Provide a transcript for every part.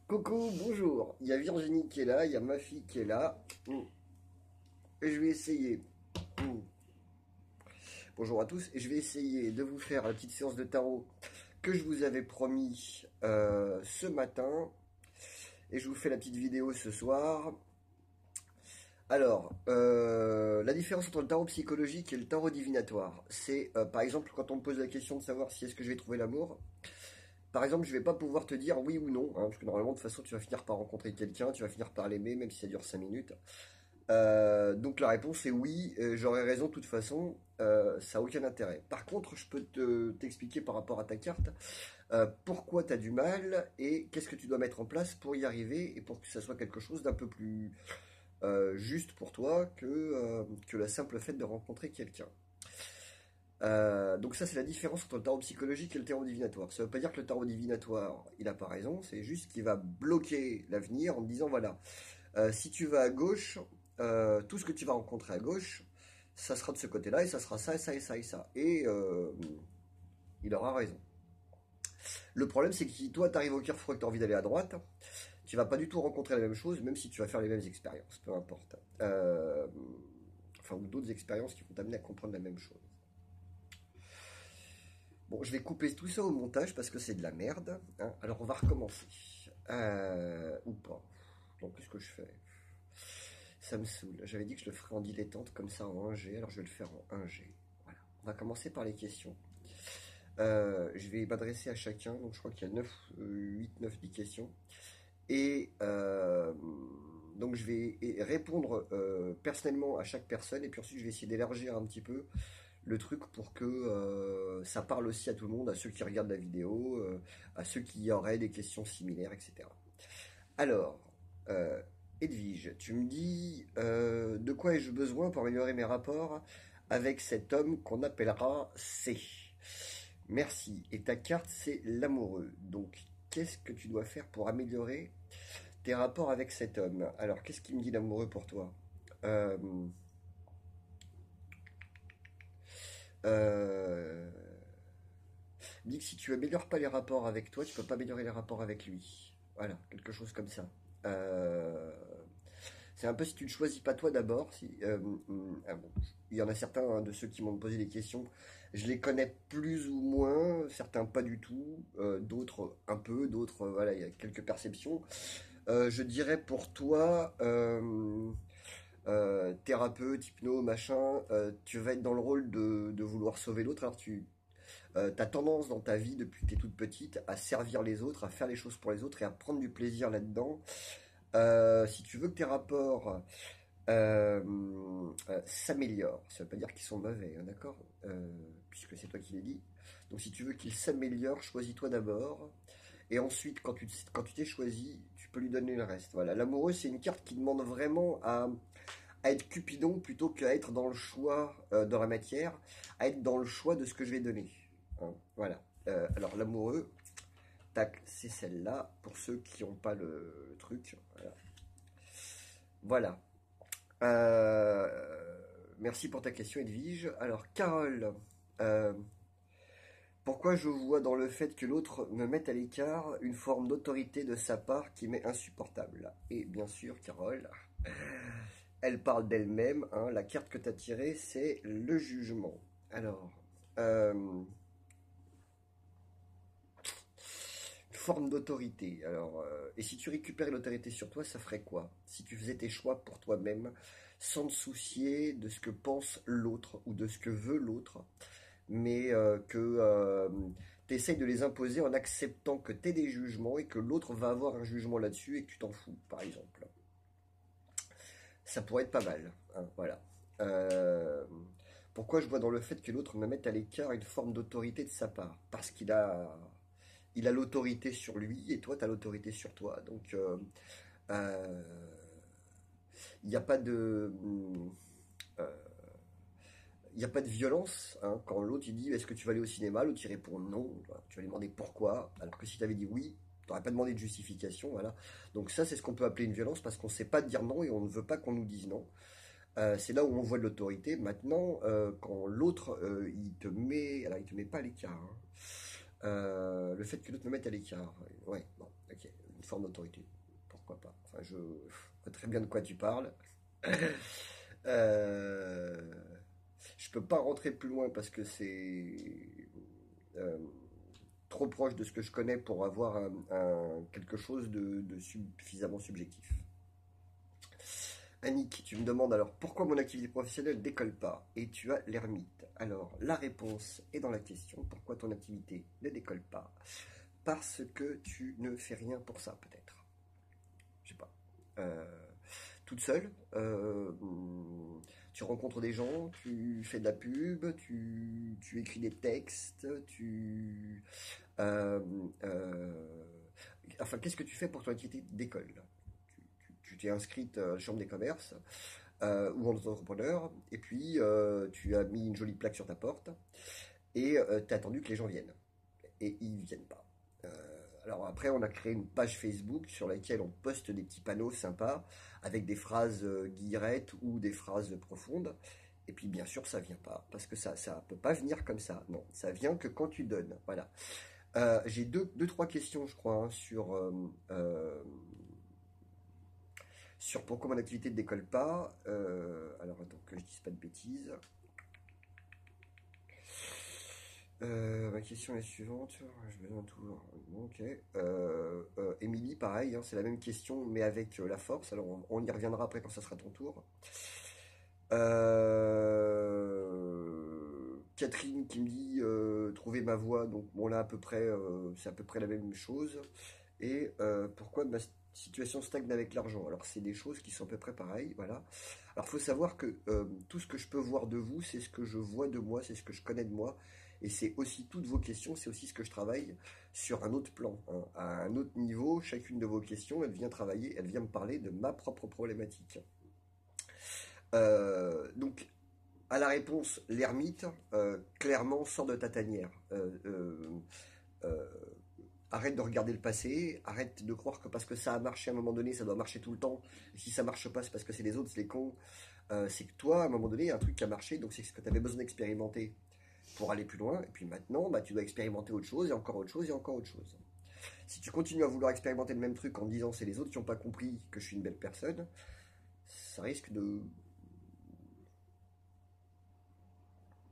Coucou, bonjour. Il y a Virginie qui est là, il y a ma fille qui est là. Et je vais essayer. Mm. Bonjour à tous. Et je vais essayer de vous faire la petite séance de tarot que je vous avais promis ce matin. Et je vous fais la petite vidéo ce soir. Alors, la différence entre le tarot psychologique et le tarot divinatoire, c'est par exemple quand on me pose la question de savoir si est-ce que je vais trouver l'amour. Par exemple, je vais pas pouvoir te dire oui ou non, hein, parce que normalement, de toute façon, tu vas finir par rencontrer quelqu'un, tu vas finir par l'aimer, même si ça dure 5 minutes. Donc la réponse est oui, j'aurais raison de toute façon, ça n'a aucun intérêt. Par contre, je peux t'expliquer par rapport à ta carte pourquoi tu as du mal et qu'est-ce que tu dois mettre en place pour y arriver et pour que ça soit quelque chose d'un peu plus juste pour toi que la simple fait de rencontrer quelqu'un. Donc ça c'est la différence entre le tarot psychologique et le tarot divinatoire. Ça veut pas dire que le tarot divinatoire il a pas raison, c'est juste qu'il va bloquer l'avenir en te disant voilà, si tu vas à gauche, tout ce que tu vas rencontrer à gauche, ça sera de ce côté-là et ça sera ça et ça et ça et ça. Et il aura raison. Le problème c'est que si toi t'arrives au Carrefour et que t'as envie d'aller à droite, tu vas pas du tout rencontrer la même chose, même si tu vas faire les mêmes expériences, peu importe. Enfin ou d'autres expériences qui vont t'amener à comprendre la même chose. Bon, je vais couper tout ça au montage parce que c'est de la merde. Hein. Alors, on va recommencer. Ou pas. Donc, qu'est-ce que je fais? Ça me saoule. J'avais dit que je le ferais en dilettante comme ça en 1G. Alors, je vais le faire en 1G. Voilà. On va commencer par les questions. Je vais m'adresser à chacun. Donc, je crois qu'il y a 9, 8, 9, 10 questions. Et donc, je vais répondre personnellement à chaque personne. Et puis ensuite, je vais essayer d'élargir un petit peu le truc pour que ça parle aussi à tout le monde, à ceux qui regardent la vidéo, à ceux qui auraient des questions similaires, etc. Alors, Edwige, tu me dis de quoi ai-je besoin pour améliorer mes rapports avec cet homme qu'on appellera C. Merci. Et ta carte, c'est l'amoureux. Donc, qu'est-ce que tu dois faire pour améliorer tes rapports avec cet homme? Alors, qu'est-ce qui me dit l'amoureux pour toi? euh, Euh, dit que si tu améliores pas les rapports avec toi, tu peux pas améliorer les rapports avec lui. Voilà, quelque chose comme ça. Euh, c'est un peu si tu ne choisis pas toi d'abord. Bon, il y en a certains hein, de ceux qui m'ont posé des questions. Je les connais plus ou moins, certains pas du tout, d'autres un peu, d'autres voilà, il y a quelques perceptions. Je dirais pour toi. Thérapeute, hypno, machin, tu vas être dans le rôle de vouloir sauver l'autre. Alors tu as tendance dans ta vie depuis que tu es toute petite à servir les autres, à faire les choses pour les autres et à prendre du plaisir là-dedans. Si tu veux que tes rapports s'améliorent, ça veut pas dire qu'ils sont mauvais, hein, d'accord puisque c'est toi qui l'as dit. Donc si tu veux qu'ils s'améliorent, choisis-toi d'abord. Et ensuite, quand tu t'es choisi, tu peux lui donner le reste. Voilà. L'amoureux, c'est une carte qui demande vraiment à être Cupidon plutôt qu'à être dans le choix de la matière, à être dans le choix de ce que je vais donner. Hein, voilà. Alors l'amoureux, tac, c'est celle-là, pour ceux qui n'ont pas le truc. Voilà. Voilà. Merci pour ta question, Edwige. Alors, Carole, euh, pourquoi je vois dans le fait que l'autre me mette à l'écart une forme d'autorité de sa part qui m'est insupportable? Et bien sûr, Carole, elle parle d'elle-même, hein, la carte que tu as tirée, c'est le jugement. Alors, une forme d'autorité. Alors, et si tu récupérais l'autorité sur toi, ça ferait quoi? Si tu faisais tes choix pour toi-même, sans te soucier de ce que pense l'autre ou de ce que veut l'autre, mais que tu essayes de les imposer en acceptant que tu aies des jugements et que l'autre va avoir un jugement là-dessus et que tu t'en fous, par exemple. Ça pourrait être pas mal. Hein, voilà. Euh, Pourquoi je vois dans le fait que l'autre me mette à l'écart une forme d'autorité de sa part? Parce il a l'autorité sur lui et toi, tu as l'autorité sur toi. Donc, euh, il n'y a pas de. euh, il n'y a pas de violence hein, quand l'autre il dit est-ce que tu vas aller au cinéma, l'autre il répond non, tu vas lui demander pourquoi, alors que si tu avais dit oui, tu n'aurais pas demandé de justification, voilà. Donc ça c'est ce qu'on peut appeler une violence parce qu'on ne sait pas dire non et on ne veut pas qu'on nous dise non. C'est là où on voit de l'autorité. Maintenant, quand l'autre il te met, alors il te met pas à l'écart. Hein. Le fait que l'autre me mette à l'écart, ouais, bon, ok, une forme d'autorité. Pourquoi pas? Enfin, je vois très bien de quoi tu parles. Euh, je peux pas rentrer plus loin parce que c'est euh, trop proche de ce que je connais pour avoir quelque chose de suffisamment subjectif. Annick, tu me demandes alors pourquoi mon activité professionnelle décolle pas et tu as l'ermite. Alors la réponse est dans la question. Pourquoi ton activité ne décolle pas? Parce que tu ne fais rien pour ça peut-être. Je sais pas. Euh, toute seule, tu rencontres des gens, tu fais de la pub, tu écris des textes, euh, euh, enfin, qu'est-ce que tu fais pour ton activité d'école? Tu t'es inscrite à la chambre des commerces ou en entrepreneur, et puis tu as mis une jolie plaque sur ta porte, et tu as attendu que les gens viennent. Et ils ne viennent pas. Alors après, on a créé une page Facebook sur laquelle on poste des petits panneaux sympas avec des phrases guillerettes ou des phrases profondes. Et puis bien sûr, ça vient pas parce que ça peut pas venir comme ça. Non, ça vient que quand tu donnes. Voilà. J'ai trois questions, je crois, hein, sur pourquoi mon activité ne décolle pas. Alors attends que je dise pas de bêtises. Ma question est la suivante. Je besoin toujours. Ok. Émilie, pareil, hein, c'est la même question, mais avec la force. Alors, on y reviendra après quand ça sera ton tour. Catherine qui me dit trouver ma voie. Donc, bon, là, à peu près, c'est à peu près la même chose. Et pourquoi ma situation stagne avec l'argent? Alors, c'est des choses qui sont à peu près pareilles. Voilà. Alors, il faut savoir que tout ce que je peux voir de vous, c'est ce que je vois de moi, c'est ce que je connais de moi. Et c'est aussi toutes vos questions, c'est aussi ce que je travaille sur un autre plan, hein. À un autre niveau, chacune de vos questions, elle vient travailler, elle vient me parler de ma propre problématique. Donc, à la réponse, l'ermite, clairement, sort de ta tanière. Euh, Arrête de regarder le passé, arrête de croire que parce que ça a marché à un moment donné, ça doit marcher tout le temps. Et si ça marche pas, c'est parce que c'est les autres, c'est les cons. C'est que toi, à un moment donné, il y a un truc qui a marché, donc c'est ce que tu avais besoin d'expérimenter pour aller plus loin. Et puis maintenant, bah, tu dois expérimenter autre chose, et encore autre chose, et encore autre chose. Si tu continues à vouloir expérimenter le même truc en disant c'est les autres qui n'ont pas compris que je suis une belle personne, ça risque de...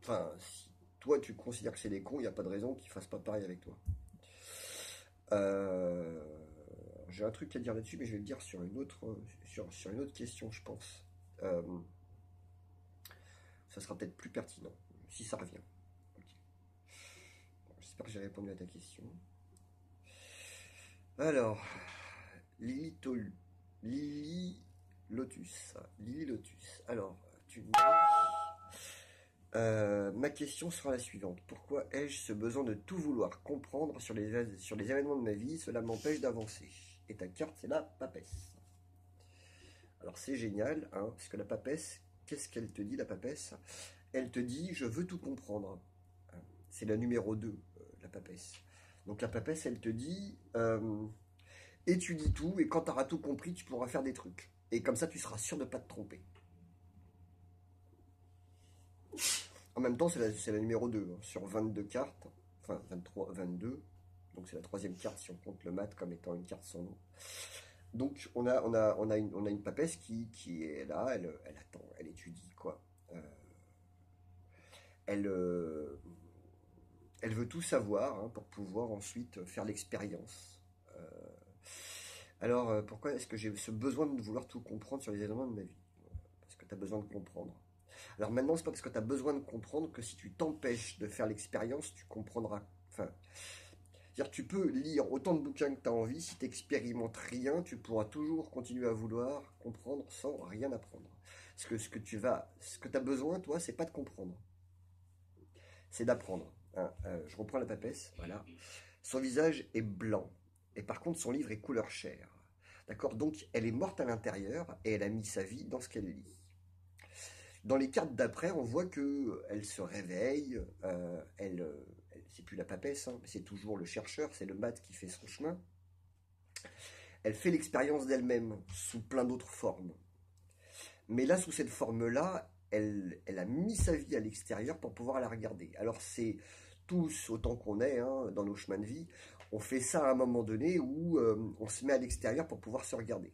Enfin, si toi tu considères que c'est des cons, il n'y a pas de raison qu'ils fassent pas pareil avec toi. Euh, J'ai un truc à dire là-dessus, mais je vais le dire sur sur une autre question, je pense. Euh, Ça sera peut-être plus pertinent, si ça revient. Ok. Bon, j'espère que j'ai répondu à ta question. Alors, Lily, Lily Lotus. Lily Lotus. Alors, tu me dis... ma question sera la suivante. Pourquoi ai-je ce besoin de tout vouloir comprendre sur les événements de ma vie? Cela m'empêche d'avancer. Et ta carte, c'est la papesse. Alors c'est génial, hein, parce que la papesse, qu'est-ce qu'elle te dit, la papesse? Elle te dit, je veux tout comprendre. C'est la numéro 2, la papesse. Donc la papesse, elle te dit, étudie tout, et quand tu auras tout compris, tu pourras faire des trucs. Et comme ça, tu seras sûr de ne pas te tromper. En même temps, c'est la numéro 2, hein, sur 22 cartes, enfin 23, 22, donc c'est la troisième carte si on compte le mat comme étant une carte sans nom. Donc on a une papesse qui est là, elle attend, elle étudie quoi. Elle, euh, Elle veut tout savoir hein, pour pouvoir ensuite faire l'expérience. Alors pourquoi est-ce que j'ai ce besoin de vouloir tout comprendre sur les événements de ma vie? Parce que tu as besoin de comprendre. Alors maintenant, c'est pas parce que tu as besoin de comprendre que si tu t'empêches de faire l'expérience, tu comprendras. Enfin, c'est-à-dire tu peux lire autant de bouquins que tu as envie, si tu n'expérimentes rien, tu pourras toujours continuer à vouloir comprendre sans rien apprendre. Parce que ce que tu as besoin, toi, c'est pas de comprendre, c'est d'apprendre. Hein. Je reprends la papesse, voilà. Son visage est blanc, et par contre son livre est couleur chair. D'accord? Donc elle est morte à l'intérieur, et elle a mis sa vie dans ce qu'elle lit. Dans les cartes d'après, on voit que elle se réveille, c'est plus la papesse, hein, c'est toujours le chercheur, c'est le mat qui fait son chemin. Elle fait l'expérience d'elle-même sous plein d'autres formes. Mais là, sous cette forme-là, elle a mis sa vie à l'extérieur pour pouvoir la regarder. Alors c'est tous, autant qu'on est, hein, dans nos chemins de vie, On fait ça à un moment donné où on se met à l'extérieur pour pouvoir se regarder.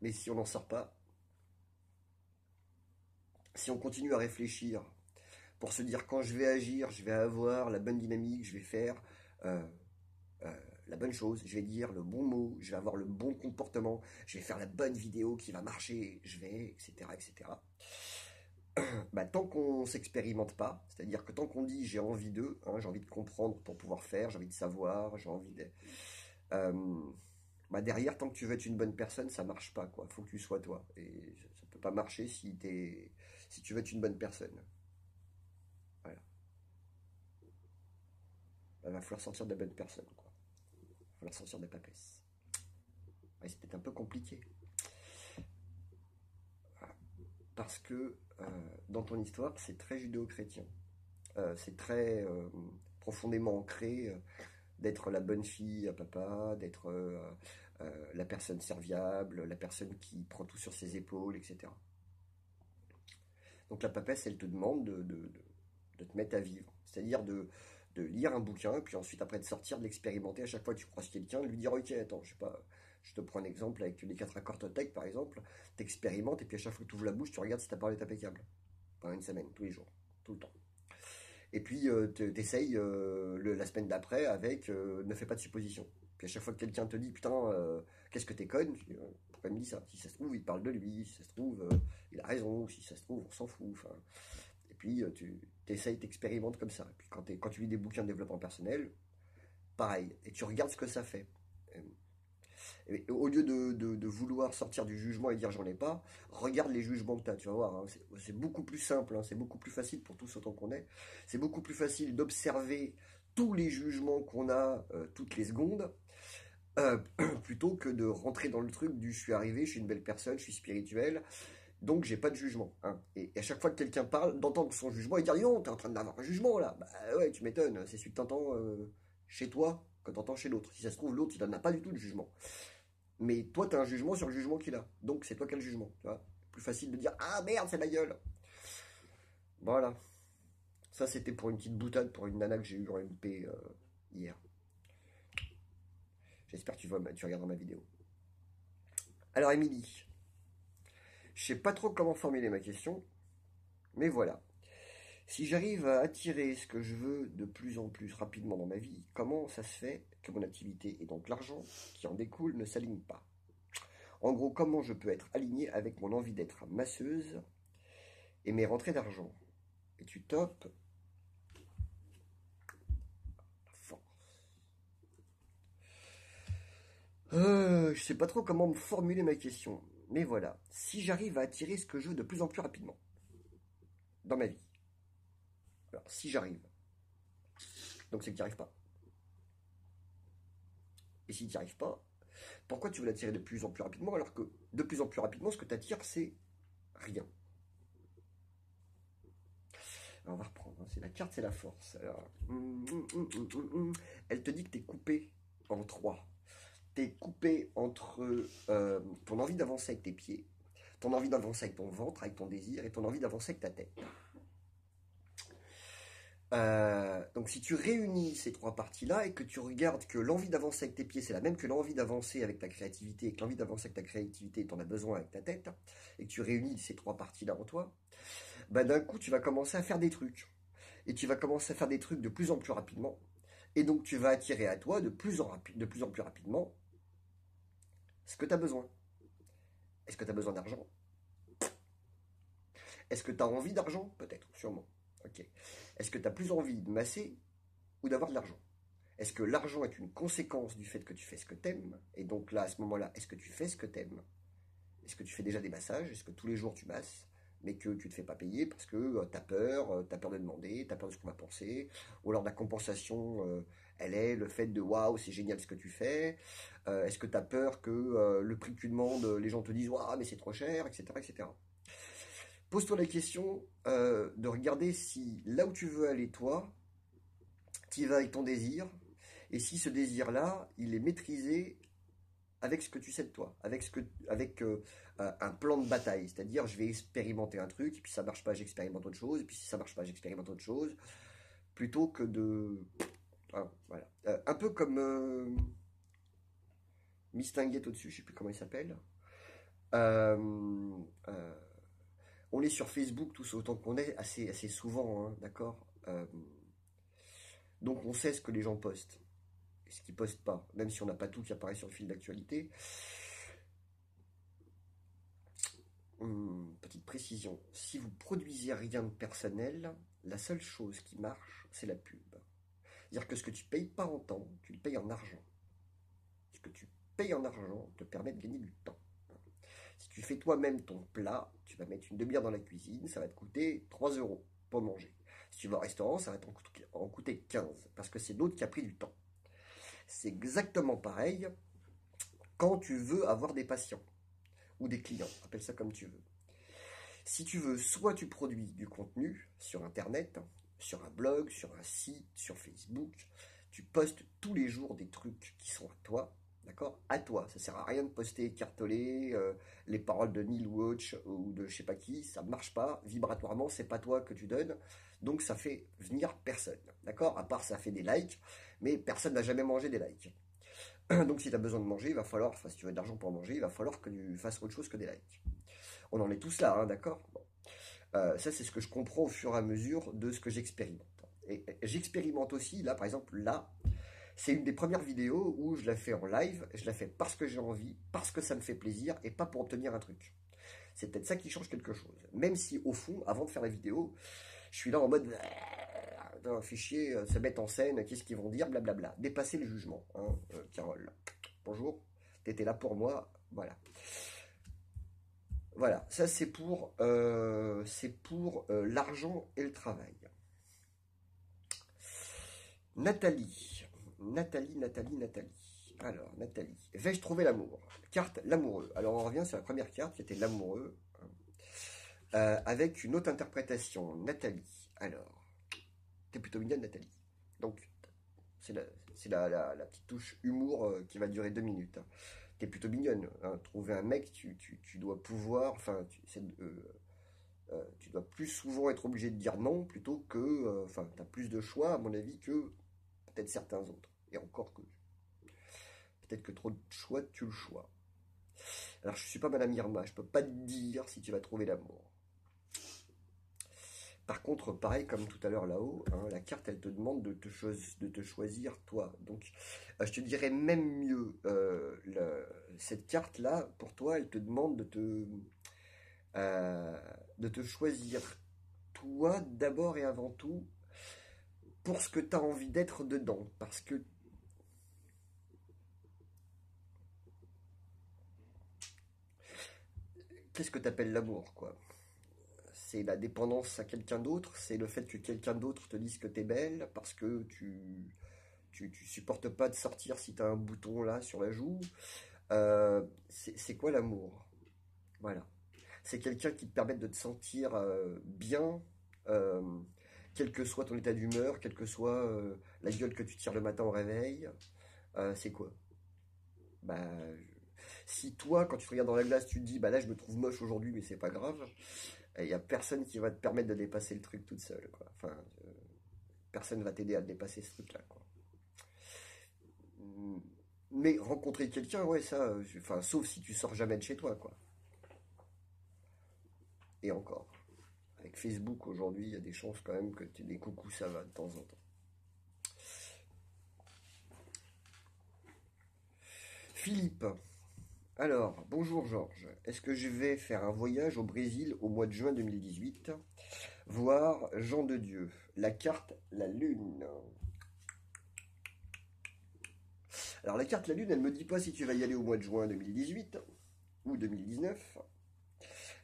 Mais si on n'en sort pas, si on continue à réfléchir pour se dire quand je vais agir, je vais avoir la bonne dynamique, je vais faire euh, la bonne chose, je vais dire le bon mot, je vais avoir le bon comportement, je vais faire la bonne vidéo qui va marcher, je vais, etc., etc. Bah, tant qu'on s'expérimente pas, c'est-à-dire que tant qu'on dit j'ai envie d'eux, hein, j'ai envie de comprendre pour pouvoir faire, j'ai envie de savoir, j'ai envie de... euh, bah derrière, tant que tu veux être une bonne personne, ça marche pas, quoi. Faut que tu sois toi. Et ça peut pas marcher si tu veux être une bonne personne. Voilà. Il va falloir sortir de la bonne personne, quoi. Il va falloir sortir des papesses. Ouais, c'est peut-être un peu compliqué. Parce que dans ton histoire, c'est très judéo-chrétien. C'est très profondément ancré d'être la bonne fille à papa, d'être la personne serviable, la personne qui prend tout sur ses épaules, etc. Donc la papesse, elle te demande de te mettre à vivre. C'est-à-dire de lire un bouquin, puis ensuite après de sortir, de l'expérimenter à chaque fois que tu croises quelqu'un, de lui dire ok, attends, je sais pas, je te prends un exemple avec les 4 accords Toltec par exemple, t'expérimentes et puis à chaque fois que tu ouvres la bouche, tu regardes si ta parole est impeccable. Pendant une semaine, tous les jours, tout le temps. Et puis t'essayes la semaine d'après avec ne fais pas de suppositions. Puis à chaque fois que quelqu'un te dit putain, qu'est-ce que t'es conne, pourquoi il me dit ça? Si ça se trouve, il parle de lui, si ça se trouve, il a raison, si ça se trouve, on s'en fout. Enfin, et puis tu t'essayes, t'expérimentes comme ça. Et puis quand tu lis des bouquins de développement personnel, pareil, et tu regardes ce que ça fait. Et au lieu de vouloir sortir du jugement et dire j'en ai pas, regarde les jugements que tu as, tu vas voir, hein, c'est beaucoup plus simple, hein, c'est beaucoup plus facile pour tous autant qu'on est. C'est beaucoup plus facile d'observer tous les jugements qu'on a toutes les secondes, euh, plutôt que de rentrer dans le truc du je suis arrivé, je suis une belle personne, je suis spirituel, donc j'ai pas de jugement. Hein. Et à chaque fois que quelqu'un parle, d'entendre son jugement et dire non, t'es en train d'avoir un jugement là. Bah ouais, tu m'étonnes, c'est celui que t'entends chez toi que t'entends chez l'autre. Si ça se trouve, l'autre, il en a pas du tout de jugement. Mais toi, tu as un jugement sur le jugement qu'il a. Donc, c'est toi qui as le jugement. Tu vois, plus facile de dire ah merde, c'est ma gueule. Voilà. Ça, c'était pour une petite boutade pour une nana que j'ai eue en MP hier. J'espère que tu regarderas ma vidéo. Alors, Émilie, je sais pas trop comment formuler ma question, mais voilà. Si j'arrive à attirer ce que je veux de plus en plus rapidement dans ma vie, comment ça se fait que mon activité et donc l'argent qui en découle ne s'alignent pas? En gros, comment je peux être aligné avec mon envie d'être masseuse et mes rentrées d'argent? Et tu topes force. Je sais pas trop comment me formuler ma question, mais voilà. Si j'arrive à attirer ce que je veux de plus en plus rapidement dans ma vie, alors si j'arrive, donc c'est que tu n'y arrives pas. Et si tu n'y arrives pas, pourquoi tu veux l'attirer de plus en plus rapidement alors que de plus en plus rapidement, ce que tu attires, c'est rien. Alors on va reprendre, hein. C'est la carte, c'est la force. Alors, elle te dit que tu es coupé en trois. Tu es coupé entre ton envie d'avancer avec tes pieds, ton envie d'avancer avec ton ventre, avec ton désir, et ton envie d'avancer avec ta tête. Donc si tu réunis ces trois parties-là et que tu regardes que l'envie d'avancer avec tes pieds, c'est la même que l'envie d'avancer avec ta créativité, et que l'envie d'avancer avec ta créativité, tu en as besoin avec ta tête, et que tu réunis ces trois parties-là en toi, bah d'un coup tu vas commencer à faire des trucs. Et tu vas commencer à faire des trucs de plus en plus rapidement. Et donc tu vas attirer à toi de plus en plus rapidement ce que tu as besoin. Est-ce que tu as besoin d'argent? Est-ce que tu as envie d'argent? Peut-être, sûrement. Ok. Est-ce que tu as plus envie de masser ou d'avoir de l'argent? Est-ce que l'argent est une conséquence du fait que tu fais ce que t'aimes? Et donc là, à ce moment-là, est-ce que tu fais ce que t'aimes? Est-ce que tu fais déjà des massages? Est-ce que tous les jours tu masses? Mais que tu ne te fais pas payer parce que t'as peur de demander, t'as peur de ce qu'on va penser, ou alors la compensation, elle est le fait de waouh, c'est génial ce que tu fais. Est-ce que t'as peur que le prix que tu demandes, les gens te disent waouh, mais c'est trop cher, etc., etc. Pose-toi la question de regarder si là où tu veux aller toi, tu y vas avec ton désir, et si ce désir-là, il est maîtrisé avec ce que tu sais de toi, avec un plan de bataille, c'est-à-dire je vais expérimenter un truc, et puis ça marche pas, j'expérimente autre chose, et puis si ça marche pas, j'expérimente autre chose, plutôt que de... Ah, voilà. Un peu comme Mistinguet au-dessus, je sais plus comment il s'appelle. Euh, euh, on est sur Facebook tous autant qu'on est, assez souvent, hein, d'accord. Donc on sait ce que les gens postent, et ce qu'ils postent pas, même si on n'a pas tout qui apparaît sur le fil d'actualité. Petite précision, si vous produisez rien de personnel, la seule chose qui marche, c'est la pub. C'est-à-dire que ce que tu payes pas en temps, tu le payes en argent. Ce que tu payes en argent te permet de gagner du temps. Si tu fais toi-même ton plat, tu vas mettre une demi-heure dans la cuisine, ça va te coûter 3 euros pour manger. Si tu vas au restaurant, ça va en coûter 15, parce que c'est l'autre qui a pris du temps. C'est exactement pareil quand tu veux avoir des patients ou des clients, appelle ça comme tu veux. Si tu veux, soit tu produis du contenu sur Internet, sur un blog, sur un site, sur Facebook, tu postes tous les jours des trucs qui sont à toi, d'accord? À toi. Ça sert à rien de poster écartelé les paroles de Neil Watch ou de je sais pas qui, ça ne marche pas. Vibratoirement, c'est pas toi que tu donnes, donc ça fait venir personne, d'accord? À part ça fait des likes, mais personne n'a jamais mangé des likes. Donc si tu as besoin de manger, il va falloir, enfin si tu veux de l'argent pour manger, il va falloir que tu fasses autre chose que des likes. On en est tous là, hein, d'accord? Bon. Ça, c'est ce que je comprends au fur et à mesure de ce que j'expérimente. Et j'expérimente aussi, là, par exemple, là, c'est une des premières vidéos où je la fais en live, je la fais parce que j'ai envie, parce que ça me fait plaisir, et pas pour obtenir un truc. C'est peut-être ça qui change quelque chose. Même si, au fond, avant de faire la vidéo, je suis là en mode... Fait chier, se mettre en scène, qu'est-ce qu'ils vont dire, blablabla. Dépasser le jugement, hein, Carole. Bonjour, t'étais là pour moi, voilà. Voilà, ça c'est pour l'argent et le travail. Nathalie, Nathalie. Alors, Nathalie, vais-je trouver l'amour? Carte l'amoureux. Alors on revient sur la première carte qui était l'amoureux, hein, avec une autre interprétation. Nathalie, alors, t'es plutôt mignonne Nathalie. Donc, c'est la petite touche humour qui va durer 2 minutes, hein. T'es plutôt mignonne, hein. Trouver un mec, tu dois pouvoir, enfin, tu dois plus souvent être obligé de dire non plutôt que, enfin, tu as plus de choix à mon avis que peut-être certains autres. Et encore que, peut-être que trop de choix tue le choix. Alors je suis pas Madame Irma, je peux pas te dire si tu vas trouver l'amour. Par contre, pareil comme tout à l'heure là-haut, hein, la carte elle te demande de te choisir toi. Donc je te dirais même mieux, cette carte-là, pour toi, elle te demande de te choisir toi d'abord et avant tout pour ce que tu as envie d'être dedans. Parce que qu'est-ce que tu appelles l'amour, quoi? C'est la dépendance à quelqu'un d'autre, c'est le fait que quelqu'un d'autre te dise que t'es belle parce que tu supportes pas de sortir si t'as un bouton là sur la joue. C'est quoi l'amour? Voilà. C'est quelqu'un qui te permet de te sentir bien, euh, quel que soit ton état d'humeur, quelle que soit la gueule que tu tires le matin au réveil. C'est quoi? Bah, si toi, quand tu te regardes dans la glace, tu te dis, bah là, je me trouve moche aujourd'hui, mais c'est pas grave, il n'y a personne qui va te permettre de dépasser le truc toute seule, quoi. Enfin, personne va t'aider à dépasser ce truc-là, quoi. Mais rencontrer quelqu'un, ouais, ça, enfin, sauf si tu sors jamais de chez toi, quoi. Et encore. Avec Facebook aujourd'hui, il y a des chances quand même que tu aies des coucous, ça va de temps en temps. Philippe, alors, bonjour Georges. Est-ce que je vais faire un voyage au Brésil au mois de juin 2018? Voir Jean de Dieu. La carte, la lune. Alors la carte, la lune, elle me dit pas si tu vas y aller au mois de juin 2018 ou 2019.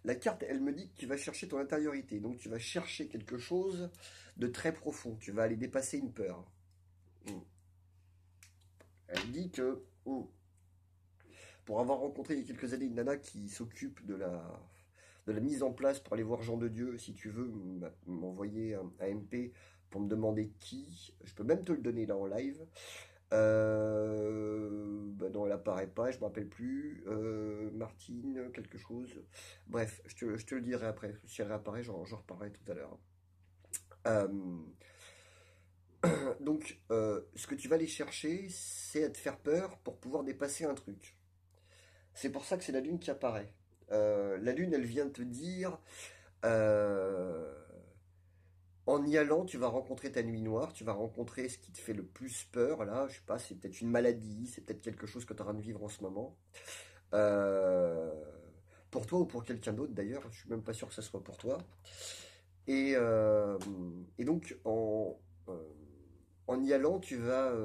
La carte, elle me dit que tu vas chercher ton intériorité. Donc tu vas chercher quelque chose de très profond. Tu vas aller dépasser une peur. Elle dit que pour avoir rencontré il y a quelques années une nana qui s'occupe de la mise en place pour aller voir Jean de Dieu, si tu veux m'envoyer un MP pour me demander qui, je peux même te le donner là en live. Bah non, elle apparaît pas, je me rappelle plus. Martine, quelque chose. Bref, je te le dirai après. Si elle réapparaît, j'en reparlerai tout à l'heure. Euh, ce que tu vas aller chercher, c'est à te faire peur pour pouvoir dépasser un truc. C'est pour ça que c'est la lune qui apparaît. La lune, elle vient te dire, euh, en y allant, tu vas rencontrer ta nuit noire, tu vas rencontrer ce qui te fait le plus peur. Là, je sais pas, c'est peut-être une maladie, c'est peut-être quelque chose que tu es en train de vivre en ce moment. Euh, pour toi ou pour quelqu'un d'autre d'ailleurs, je suis même pas sûr que ça soit pour toi. Et, euh, et donc, euh, en y allant, tu vas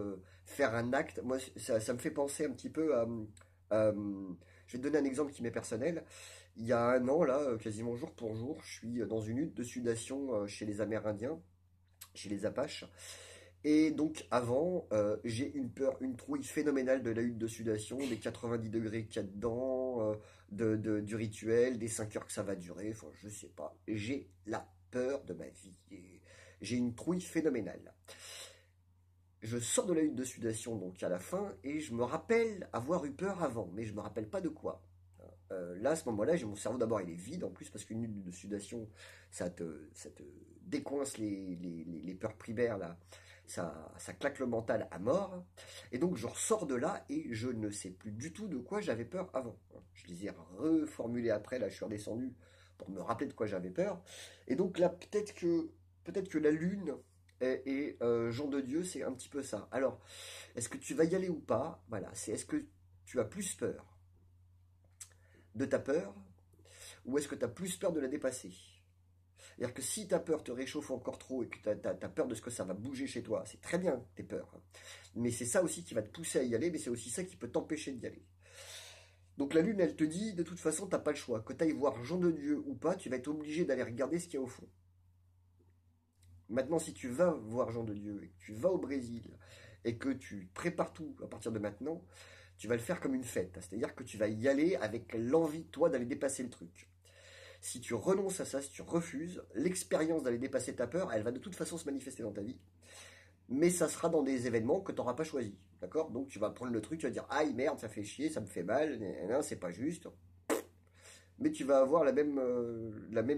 faire un acte. Moi, ça me fait penser un petit peu à- je vais te donner un exemple qui m'est personnel. Il y a un an, là, quasiment jour pour jour, je suis dans une hutte de sudation chez les Amérindiens, chez les Apaches. Et donc, avant, j'ai une peur, une trouille phénoménale de la hutte de sudation, des 90 degrés qu'il y a dedans, du rituel, des 5 heures que ça va durer. Enfin, je sais pas. J'ai la peur de ma vie. Et j'ai une trouille phénoménale. Je sors de la hutte de sudation donc à la fin et je me rappelle avoir eu peur avant, mais je me rappelle pas de quoi. Là, à ce moment-là, j'ai mon cerveau d'abord, il est vide en plus parce qu'une hutte de sudation, ça te décoince les peurs primaires là, ça claque le mental à mort. Et donc je ressors de là et je ne sais plus du tout de quoi j'avais peur avant. Je les ai reformulés après, là je suis redescendu pour me rappeler de quoi j'avais peur. Et donc là, peut-être que la lune Jean de Dieu, c'est un petit peu ça. Alors, est-ce que tu vas y aller ou pas? Voilà, c'est est-ce que tu as plus peur de ta peur ou est-ce que tu as plus peur de la dépasser? C'est-à-dire que si ta peur te réchauffe encore trop et que tu as peur de ce que ça va bouger chez toi, c'est très bien tes peurs. Hein. Mais c'est ça aussi qui va te pousser à y aller, mais c'est aussi ça qui peut t'empêcher d'y aller. Donc la lune, elle te dit, de toute façon, t'as pas le choix. Que tu ailles voir Jean de Dieu ou pas, tu vas être obligé d'aller regarder ce qu'il y a au fond. Maintenant, si tu vas voir Jean de Dieu et que tu vas au Brésil et que tu prépares tout à partir de maintenant, tu vas le faire comme une fête. C'est-à-dire que tu vas y aller avec l'envie, toi, d'aller dépasser le truc. Si tu renonces à ça, si tu refuses, l'expérience d'aller dépasser ta peur, elle va de toute façon se manifester dans ta vie. Mais ça sera dans des événements que tu n'auras pas choisis. D'accord? Donc tu vas prendre le truc, tu vas dire aïe merde, ça fait chier, ça me fait mal, c'est pas juste. Mais tu vas avoir la même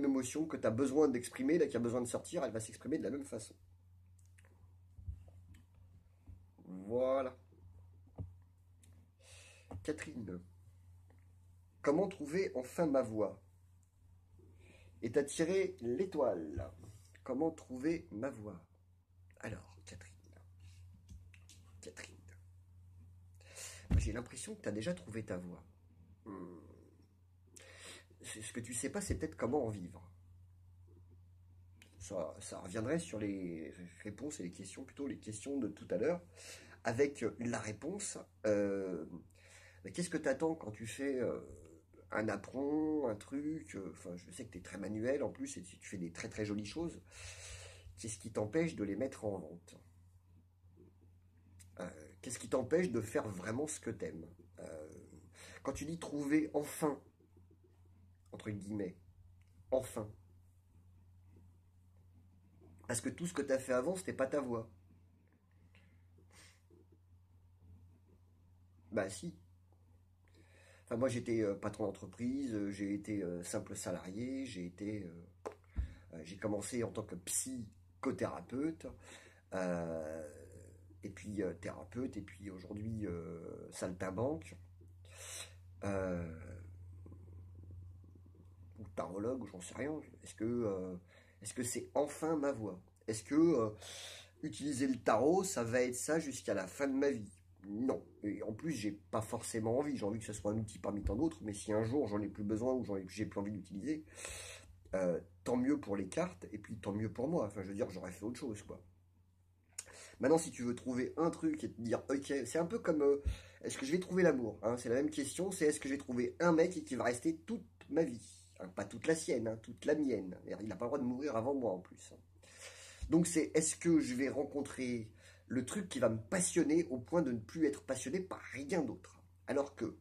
émotion que tu as besoin d'exprimer, là qui a besoin de sortir, elle va s'exprimer de la même façon. Voilà. Catherine, comment trouver enfin ma voix et attirer l'étoile? Comment trouver ma voix? Alors, Catherine, j'ai l'impression que tu as déjà trouvé ta voix. Hmm. Ce que tu sais pas, c'est peut-être comment en vivre. Ça reviendrait sur les réponses et les questions, plutôt les questions de tout à l'heure, avec la réponse. Qu'est-ce que tu attends quand tu fais un apron, un truc enfin, je sais que tu es très manuel en plus et tu fais des très très jolies choses. Qu'est-ce qui t'empêche de les mettre en vente? Euh, Qu'est-ce qui t'empêche de faire vraiment ce que t'aimes? euh, Quand tu dis trouver enfin, entre guillemets, enfin, parce que tout ce que tu as fait avant, c'était pas ta voix. Bah si. Enfin, moi j'étais patron d'entreprise, j'ai été simple salarié, j'ai commencé en tant que psychothérapeute, euh, et puis thérapeute, et puis aujourd'hui saltimbanque, euh, ou tarologue, ou j'en sais rien. Est-ce que c'est enfin ma voix? Est-ce que utiliser le tarot, ça va être ça jusqu'à la fin de ma vie? Non. Et en plus, j'ai pas forcément envie. J'ai envie que ce soit un outil parmi tant d'autres, mais si un jour j'en ai plus besoin ou j'ai plus envie d'utiliser, tant mieux pour les cartes, et puis tant mieux pour moi. Enfin, je veux dire, j'aurais fait autre chose, quoi. Maintenant, si tu veux trouver un truc et te dire, ok, c'est un peu comme, est-ce que je vais trouver l'amour, hein? C'est la même question, c'est est-ce que je vais trouver un mec qui va rester toute ma vie, hein? Pas toute la sienne, hein, toute la mienne. Il n'a pas le droit de mourir avant moi en plus. Hein. Donc c'est, est-ce que je vais rencontrer le truc qui va me passionner au point de ne plus être passionné par rien d'autre? Alors que,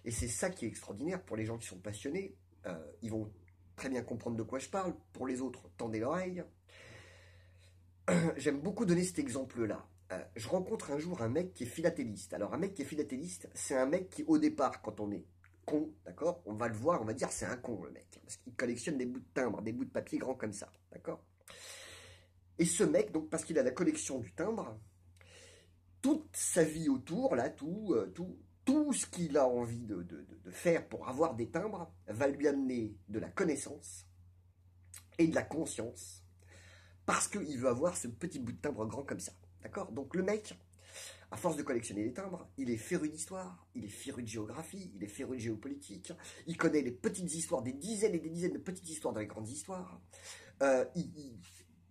et c'est ça qui est extraordinaire pour les gens qui sont passionnés, ils vont très bien comprendre de quoi je parle. Pour les autres, tendez l'oreille. J'aime beaucoup donner cet exemple-là. Je rencontre un jour un mec qui est philatéliste. Alors un mec qui est philatéliste, c'est un mec qui au départ, quand on est con, d'accord, on va le voir, on va dire c'est un con le mec, parce qu'il collectionne des bouts de timbre, des bouts de papier grands comme ça, d'accord. Et ce mec, donc parce qu'il a la collection du timbre, toute sa vie autour, là, tout ce qu'il a envie de faire pour avoir des timbres va lui amener de la connaissance et de la conscience, parce qu'il veut avoir ce petit bout de timbre grand comme ça, d'accord. Donc le mec, à force de collectionner les timbres, il est féru d'histoire, il est féru de géographie, il est féru de géopolitique, il connaît les petites histoires, des dizaines et des dizaines de petites histoires dans les grandes histoires.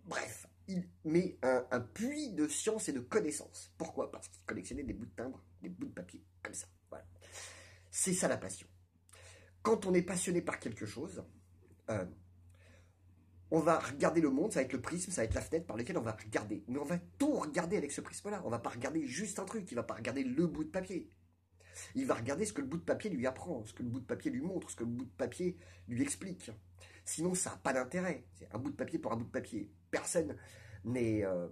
Bref, il met un puits de science et de connaissances. Pourquoi? Parce qu'il collectionnait des bouts de timbre, des bouts de papier, comme ça. Voilà. C'est ça la passion. Quand on est passionné par quelque chose, euh, on va regarder le monde, ça va être le prisme, ça va être la fenêtre par laquelle on va regarder. Mais on va tout regarder avec ce prisme-là. On va pas regarder juste un truc, il va pas regarder le bout de papier. Il va regarder ce que le bout de papier lui apprend, ce que le bout de papier lui montre, ce que le bout de papier lui explique. Sinon, ça n'a pas d'intérêt. C'est un bout de papier pour un bout de papier. Personne n'est euh,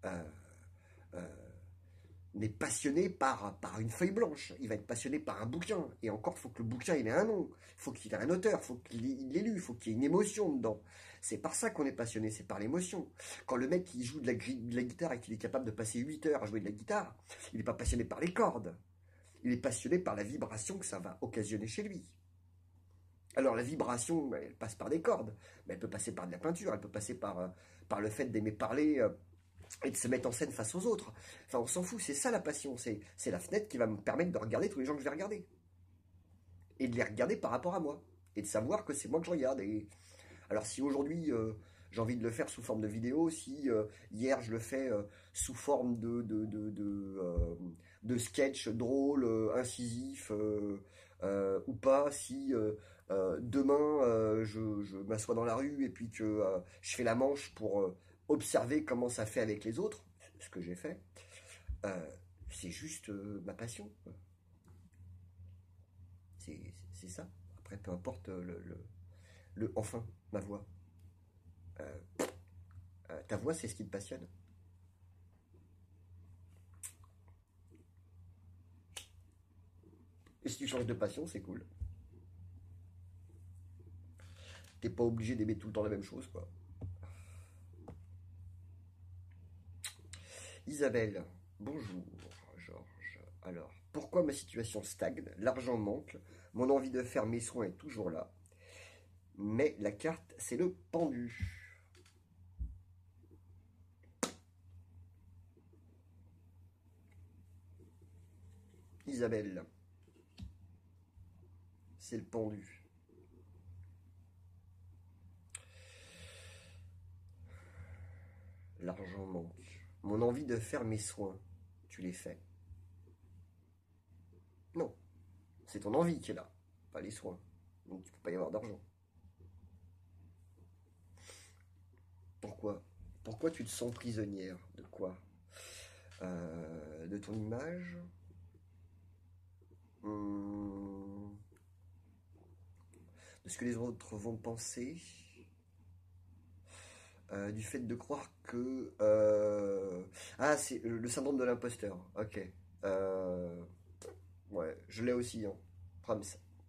euh, passionné par une feuille blanche. Il va être passionné par un bouquin. Et encore, il faut que le bouquin il ait un nom. Il faut qu'il ait un auteur. Il faut qu'il l'ait lu. Il faut qu'il y ait une émotion dedans. C'est par ça qu'on est passionné. C'est par l'émotion. Quand le mec qui joue de la guitare et qu'il est capable de passer 8 heures à jouer de la guitare, il n'est pas passionné par les cordes. Il est passionné par la vibration que ça va occasionner chez lui. Alors la vibration, elle passe par des cordes, mais elle peut passer par de la peinture, elle peut passer par le fait d'aimer parler et de se mettre en scène face aux autres. Enfin, on s'en fout, c'est ça la passion, c'est la fenêtre qui va me permettre de regarder tous les gens que je vais regarder. Et de les regarder par rapport à moi. Et de savoir que c'est moi que je regarde. Et alors si aujourd'hui j'ai envie de le faire sous forme de vidéo, si hier je le fais sous forme de sketch drôle, incisif, ou pas, si demain je m'assois dans la rue et puis que je fais la manche pour observer comment ça fait avec les autres, ce que j'ai fait, euh, c'est juste ma passion. C'est ça. Après, peu importe enfin, ma voix. Euh, Ta voix, c'est ce qui te passionne. Et si tu changes de passion, c'est cool. T'es pas obligé d'aimer tout le temps la même chose, quoi. Isabelle, bonjour, Georges. Alors, pourquoi ma situation stagne? L'argent manque, mon envie de faire mes soins est toujours là, mais la carte, c'est le pendu. Isabelle, c'est le pendu. L'argent manque. Mon envie de faire mes soins, tu les fais? Non, c'est ton envie qui est là, pas les soins. Donc tu peux pas y avoir d'argent. Pourquoi? Pourquoi tu te sens prisonnière? De quoi? De ton image? Hum, de ce que les autres vont penser? Du fait de croire que... Ah, c'est le syndrome de l'imposteur. Ok. Euh, Ouais, je l'ai aussi, hein. Prams,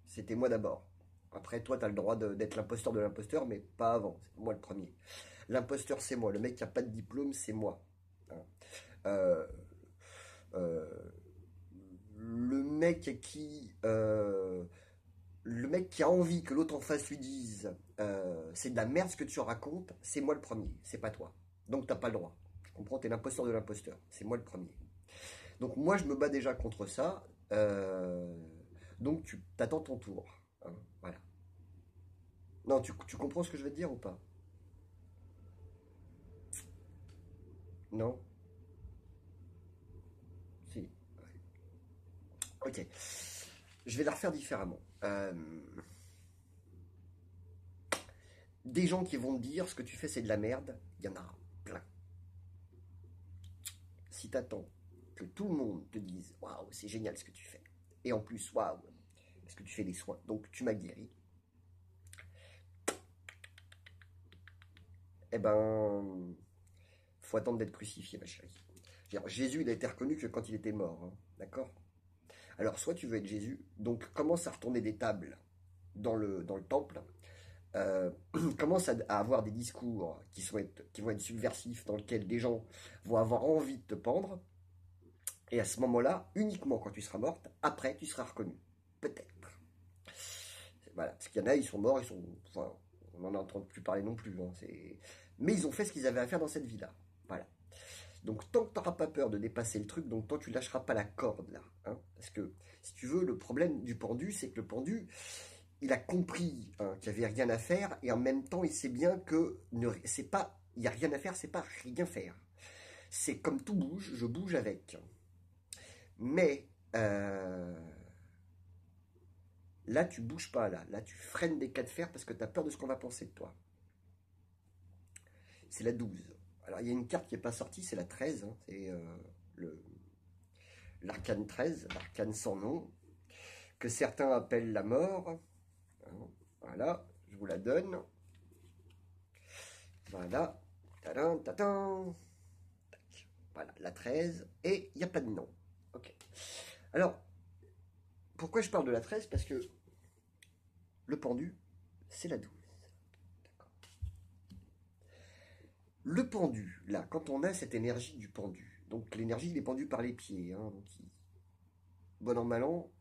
c'était moi d'abord. Après, toi, t'as le droit d'être l'imposteur de l'imposteur, mais pas avant. C'est moi le premier. L'imposteur, c'est moi. Le mec qui a pas de diplôme, c'est moi. Hein. Euh, euh, le mec qui... le mec qui a envie que l'autre en face lui dise c'est de la merde ce que tu racontes, c'est moi le premier, c'est pas toi. Donc t'as pas le droit. Je comprends, t'es l'imposteur de l'imposteur. C'est moi le premier. Donc moi je me bats déjà contre ça. Donc tu t'attends ton tour. Hein, voilà. Non, tu comprends ce que je vais te dire ou pas? Non? Si. Ouais. Ok. Je vais la refaire différemment. Des gens qui vont te dire ce que tu fais c'est de la merde, il y en a plein. Si t'attends que tout le monde te dise waouh, c'est génial ce que tu fais, et en plus waouh, est-ce que tu fais des soins, donc tu m'as guéri, eh ben, faut attendre d'être crucifié, ma chérie. Je veux dire, Jésus, il a été reconnu que quand il était mort, hein, d'accord? Alors, soit tu veux être Jésus, donc commence à retourner des tables dans le temple, euh, commence à avoir des discours qui vont être subversifs, dans lesquels des gens vont avoir envie de te pendre, et à ce moment-là, uniquement quand tu seras morte, après tu seras reconnu. Peut-être. Voilà, parce qu'il y en a, ils sont morts, enfin, on n'en entend plus parler non plus, hein, mais ils ont fait ce qu'ils avaient à faire dans cette vie-là. Voilà. Donc tant que tu n'auras pas peur de dépasser le truc, donc tant que tu lâcheras pas la corde là. Hein, parce que si tu veux, le problème du pendu, c'est que le pendu, il a compris hein, qu'il n'y avait rien à faire, et en même temps, il sait bien que c'est pas, il n'y a rien à faire, c'est pas rien faire. C'est comme tout bouge, je bouge avec. Mais là, tu bouges pas, là tu freines des cas de fer parce que tu as peur de ce qu'on va penser de toi. C'est la 12. Alors, il y a une carte qui n'est pas sortie, c'est la 13. Hein, c'est l'arcane 13, l'arcane sans nom, que certains appellent la mort. Hein, voilà, je vous la donne. Voilà. Tadam, tadam. Voilà, la 13. Et il n'y a pas de nom. Ok. Alors, pourquoi je parle de la 13? Parce que le pendu, c'est la 12. D'accord. Le pendu, là, quand on a cette énergie du pendu, donc l'énergie, il est pendu par les pieds. Hein, donc bon an, mal an,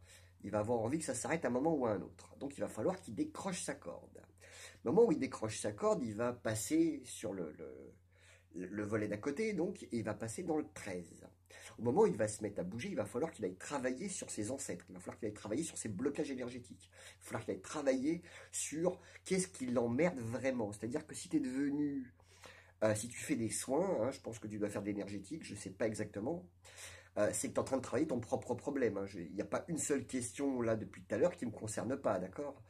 il va avoir envie que ça s'arrête à un moment ou à un autre. Donc il va falloir qu'il décroche sa corde. Au moment où il décroche sa corde, il va passer sur le volet d'à côté, donc et il va passer dans le 13. Au moment où il va se mettre à bouger, il va falloir qu'il aille travailler sur ses ancêtres, il va falloir qu'il aille travailler sur ses blocages énergétiques, il va falloir qu'il aille travailler sur qu'est-ce qui l'emmerde vraiment. C'est-à-dire que si tu es devenu, si tu fais des soins, hein, je pense que tu dois faire de l'énergétique, je ne sais pas exactement, c'est que tu es en train de travailler ton propre problème. Hein. Il n'y a pas une seule question là depuis tout à l'heure qui ne me concerne pas, d'accord?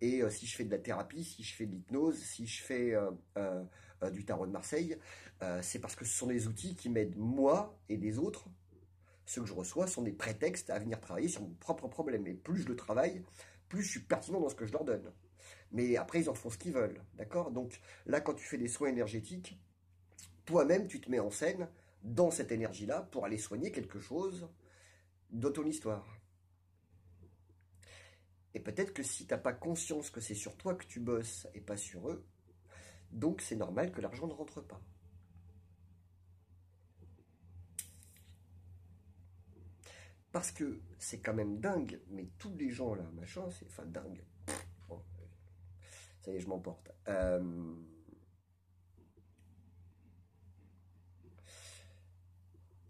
Et si je fais de la thérapie, si je fais de l'hypnose, si je fais du tarot de Marseille, c'est parce que ce sont des outils qui m'aident moi et les autres. Ceux que je reçois sont des prétextes à venir travailler sur mon propre problème. Et plus je le travaille, plus je suis pertinent dans ce que je leur donne. Mais après, ils en font ce qu'ils veulent, d'accord? Donc là, quand tu fais des soins énergétiques, toi-même, tu te mets en scène dans cette énergie-là pour aller soigner quelque chose de ton histoire. Et peut-être que si tu n'as pas conscience que c'est sur toi que tu bosses et pas sur eux, donc c'est normal que l'argent ne rentre pas. Parce que c'est quand même dingue, mais tous les gens là, machin, c'est enfin dingue. Bon, ça y est, je m'emporte.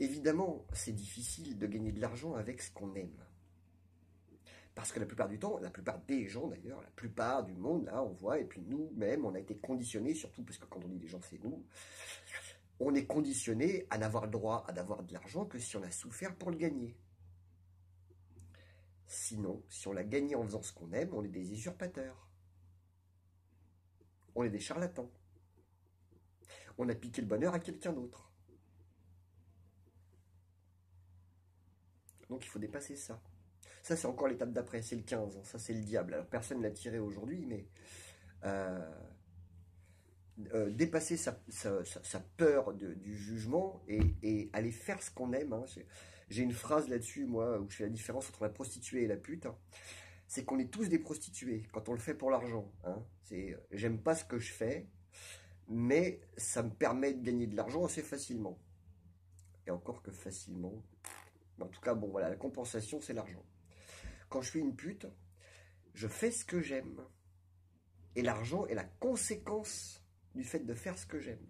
Évidemment, c'est difficile de gagner de l'argent avec ce qu'on aime. Parce que la plupart du temps, la plupart des gens d'ailleurs, la plupart du monde, là, on voit, et puis nous-mêmes, on a été conditionnés, surtout parce que quand on dit les gens, c'est nous, on est conditionné à n'avoir le droit à d'avoir de l'argent que si on a souffert pour le gagner. Sinon, si on l'a gagné en faisant ce qu'on aime, on est des usurpateurs. On est des charlatans. On a piqué le bonheur à quelqu'un d'autre. Donc il faut dépasser ça. Ça, c'est encore l'étape d'après, c'est le 15, hein. Ça c'est le diable. Alors personne ne l'a tiré aujourd'hui, mais euh, dépasser sa peur du jugement et aller faire ce qu'on aime. Hein. J'ai une phrase là-dessus, moi, où je fais la différence entre la prostituée et la pute. Hein. C'est qu'on est tous des prostituées quand on le fait pour l'argent. Hein. J'aime pas ce que je fais, mais ça me permet de gagner de l'argent assez facilement. Et encore que facilement. Mais en tout cas, bon, voilà, la compensation, c'est l'argent. Quand je suis une pute, je fais ce que j'aime. Et l'argent est la conséquence du fait de faire ce que j'aime.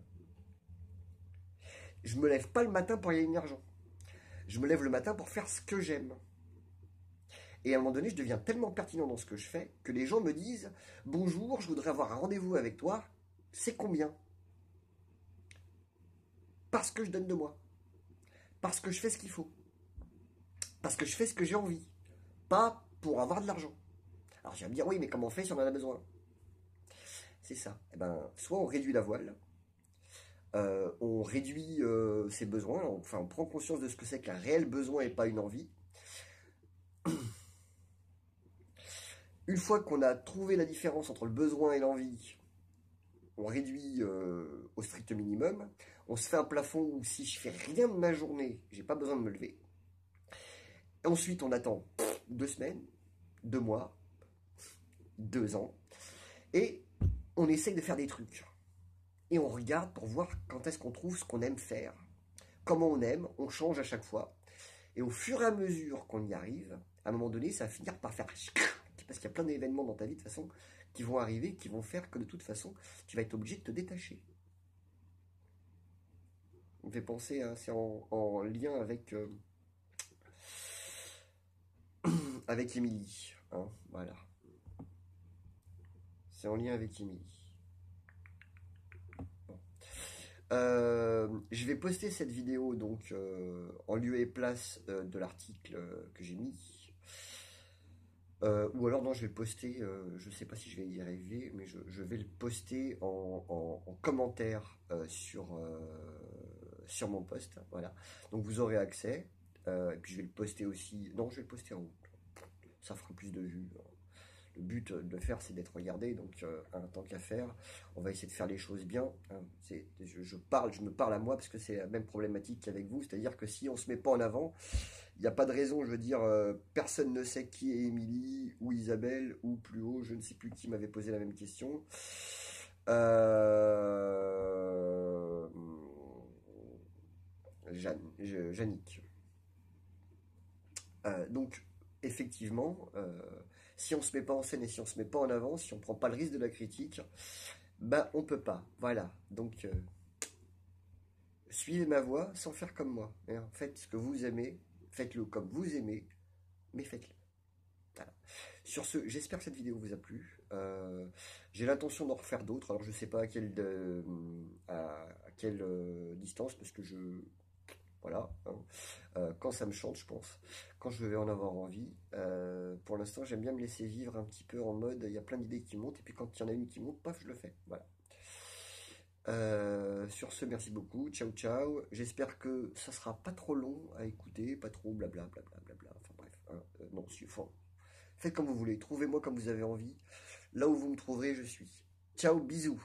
Je me lève pas le matin pour gagner de l'argent. Je me lève le matin pour faire ce que j'aime. Et à un moment donné, je deviens tellement pertinent dans ce que je fais que les gens me disent « Bonjour, je voudrais avoir un rendez-vous avec toi. C'est combien ?» Parce que je donne de moi. Parce que je fais ce qu'il faut. Parce que je fais ce que j'ai envie. Pas pour avoir de l'argent. Alors tu vas me dire « Oui, mais comment on fait si on en a besoin ?» C'est ça. Eh ben, soit on réduit la voile, on réduit ses besoins, enfin on prend conscience de ce que c'est qu'un réel besoin et pas une envie. Une fois qu'on a trouvé la différence entre le besoin et l'envie, on réduit au strict minimum. On se fait un plafond où si je fais rien de ma journée, j'ai pas besoin de me lever. Et ensuite, on attend 2 semaines, 2 mois, 2 ans. Et on essaye de faire des trucs. Et on regarde pour voir quand est-ce qu'on trouve ce qu'on aime faire. Comment on aime, on change à chaque fois. Et au fur et à mesure qu'on y arrive, à un moment donné, ça va finir par faire... Parce qu'il y a plein d'événements dans ta vie, de toute façon, qui vont arriver, qui vont faire que de toute façon, tu vas être obligé de te détacher. On me fait penser, hein, c'est en lien avec Émilie. Hein, voilà. C'est en lien avec Émilie. Bon. Je vais poster cette vidéo donc en lieu et place de l'article que j'ai mis. Ou alors non, je vais le poster, je ne sais pas si je vais y arriver, mais je vais le poster en commentaire sur mon post. Voilà. Donc vous aurez accès. Et puis je vais le poster aussi. Non, je vais le poster en haut. Ça fera plus de vues. Le but de le faire, c'est d'être regardé. Donc, tant qu'à faire, on va essayer de faire les choses bien. Hein. Je me parle à moi parce que c'est la même problématique qu'avec vous. C'est-à-dire que si on ne se met pas en avant, il n'y a pas de raison. Je veux dire, personne ne sait qui est Émilie ou Isabelle ou plus haut. Je ne sais plus qui m'avait posé la même question. Jannick. Donc, effectivement, si on se met pas en scène et si on se met pas en avant, si on prend pas le risque de la critique, ben on peut pas. Voilà. Donc, suivez ma voie sans faire comme moi. Hein. Faites ce que vous aimez, faites-le comme vous aimez, mais faites-le. Voilà. Sur ce, j'espère que cette vidéo vous a plu. J'ai l'intention d'en refaire d'autres. Alors, je sais pas à quelle distance, parce que voilà, hein. Quand ça me chante, je pense, quand je vais en avoir envie. Pour l'instant, j'aime bien me laisser vivre un petit peu en mode, il y a plein d'idées qui montent, et puis quand il y en a une qui monte, paf, je le fais. Voilà. Sur ce, merci beaucoup. Ciao, ciao. J'espère que ça sera pas trop long à écouter, pas trop blabla, blabla, blabla. Enfin bref, hein. Non, faites comme vous voulez. Trouvez-moi comme vous avez envie. Là où vous me trouverez, je suis. Ciao, bisous.